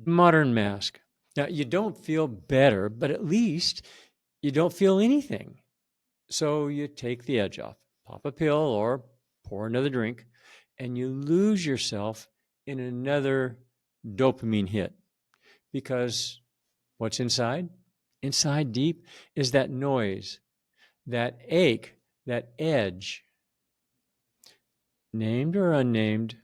Modern mask. Now, you don't feel better, but at least you don't feel anything. So you take the edge off, pop a pill or pour another drink, and you lose yourself in another dopamine hit. Because what's inside? Inside deep is that noise, that ache, that edge, named or unnamed,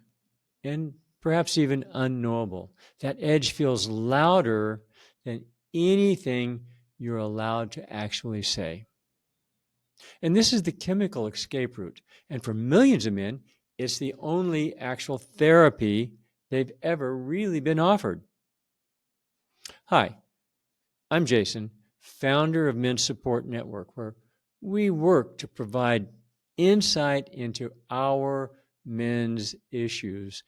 and perhaps even unknowable. That edge feels louder than anything you're allowed to actually say. And this is the chemical escape route. And for millions of men, it's the only actual therapy they've ever really been offered. Hi, I'm Jason, founder of Men's Support Network, where we work to provide insight into our men's issues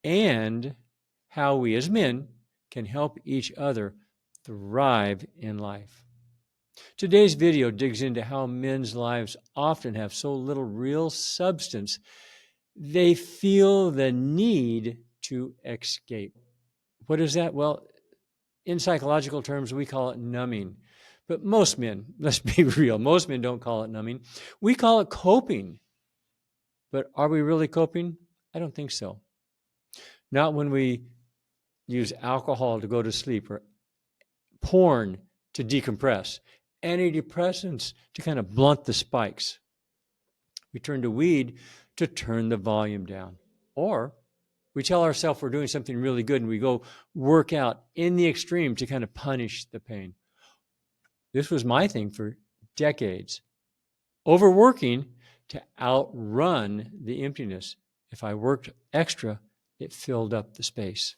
and how we as men can help each other thrive in life. Today's video digs into how men's lives often have so little real substance, they feel the need to escape. What is that? Well, in psychological terms, we call it numbing. But most men, let's be real, most men don't call it numbing. We call it coping. But are we really coping? I don't think so. Not when we use alcohol to go to sleep or porn to decompress, antidepressants to kind of blunt the spikes. We turn to weed to turn the volume down. Or we tell ourselves we're doing something really good and we go work out in the extreme to kind of punish the pain. This was my thing for decades. Overworking to outrun the emptiness. If I worked extra, it filled up the space.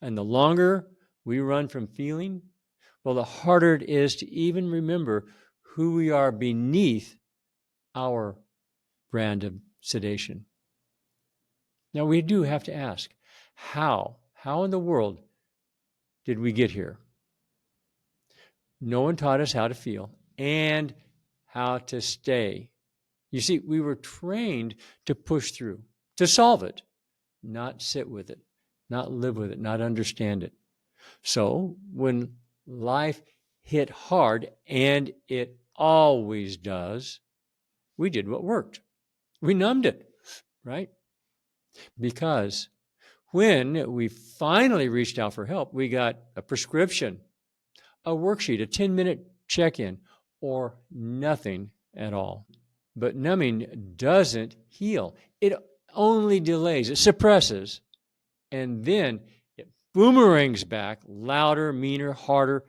And the longer we run from feeling, well, the harder it is to even remember who we are beneath our brand of sedation. Now, we do have to ask, how in the world did we get here? No one taught us how to feel and how to stay. You see, we were trained to push through, to solve it, not sit with it, not live with it, not understand it. So when life hit hard, and it always does, we did what worked. We numbed it, right? Because when we finally reached out for help, we got a prescription, a worksheet, a 10-minute check-in, or nothing at all. But numbing doesn't heal. It only delays, it suppresses, and then it boomerangs back louder, meaner, harder,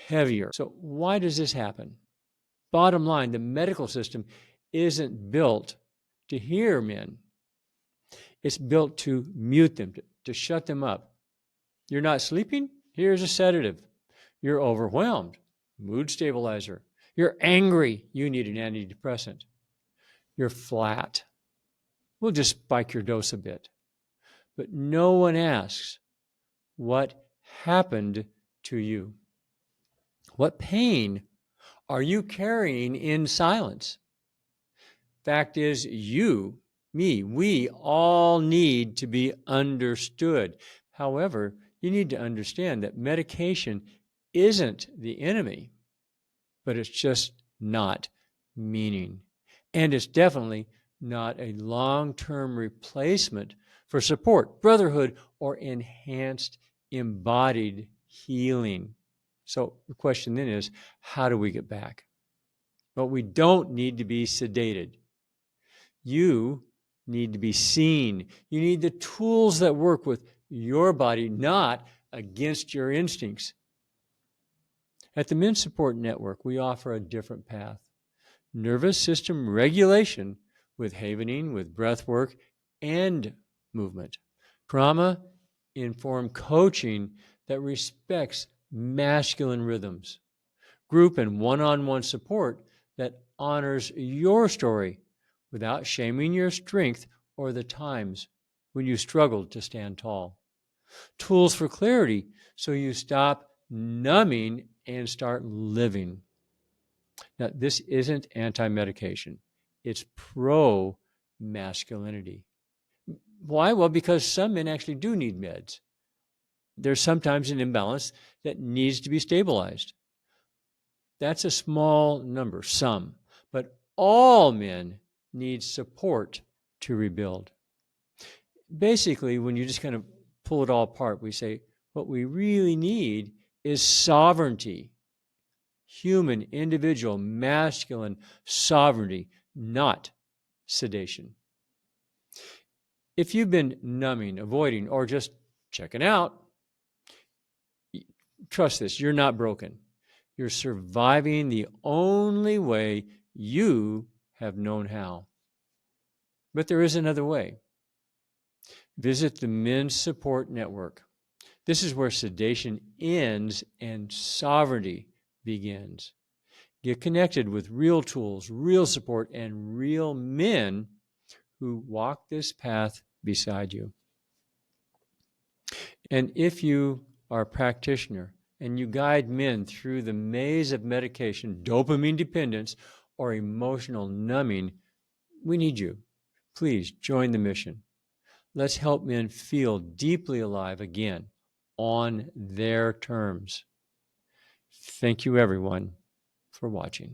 heavier. So why does this happen? Bottom line, the medical system isn't built to hear men. It's built to mute them, to shut them up. You're not sleeping? Here's a sedative. You're overwhelmed. Mood stabilizer. You're angry. You need an antidepressant. You're flat. We'll just spike your dose a bit. But no one asks, what happened to you? What pain are you carrying in silence? Fact is, you, me, we all need to be understood. However, you need to understand that medication isn't the enemy, but it's just not meaning. And it's definitely not a long-term replacement for support, brotherhood, or enhanced embodied healing. So the question then is, how do we get back? Well, we don't need to be sedated. You need to be seen. You need the tools that work with your body, not against your instincts. At the Men's Support Network, we offer a different path. Nervous system regulation with havening, with breath work, and movement. Trauma-informed coaching that respects masculine rhythms. Group and one-on-one support that honors your story without shaming your strength or the times when you struggled to stand tall. Tools for clarity so you stop numbing and start living. Now, this isn't anti-medication. It's pro-masculinity. Why? Well, because some men actually do need meds. there's sometimes an imbalance that needs to be stabilized. That's a small number, some, but all men need support to rebuild. Basically, when you just kind of pull it all apart, we say what we really need is sovereignty, human, individual, masculine sovereignty, not sedation. If you've been numbing, avoiding, or just checking out, trust this, you're not broken. You're surviving the only way you have known how. But there is another way. Visit the Men's Support Network. This is where sedation ends and sovereignty begins. Get connected with real tools, real support, and real men who walk this path beside you. And if you are a practitioner and you guide men through the maze of medication, dopamine dependence, or emotional numbing, we need you. Please join the mission. Let's help men feel deeply alive again on their terms. Thank you, everyone, for watching.